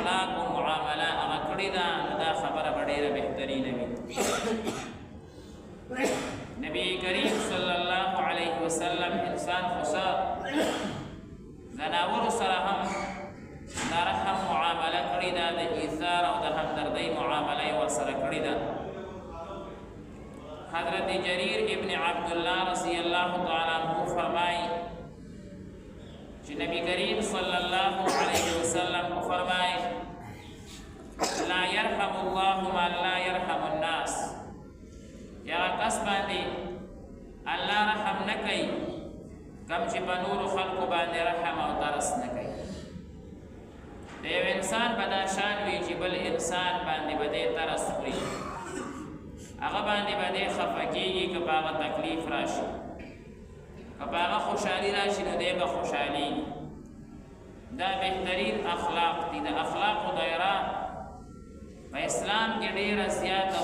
اخلاق و معامله هغه کړې ده نو دا خبره به ډېره بهترینه وي. نبی کریم صلی الله علیه وسلم انسان خوشا زناورو سره هم دا رحم معامله کړې ده، د ایثار او د همدردۍ معامله یې ورسره کړې ده. حضرت جریر ابن عبدالله رضی الله تعالی عنہ فرمایي چې نبی کریم صلی الله علیه وسلم فرمایي لا يرحم الله من لا يرحم الناس، یا کس باندې الله رحم نه کوي کم چې په نورو خلکو باندې رحم او ترس نه کوي. د یو انسان په دا شان وي چې بل انسان باندې به دی ترس خوري، هغه باندې به دی خفه کېږي که په هغه تکلیف راشي، که په هغه خوشحالي راشي نو دی به خوشحالېږي. دا بهترین اخلاق دي. د اخلاقو دایره په اسلام کې ډېره زیاته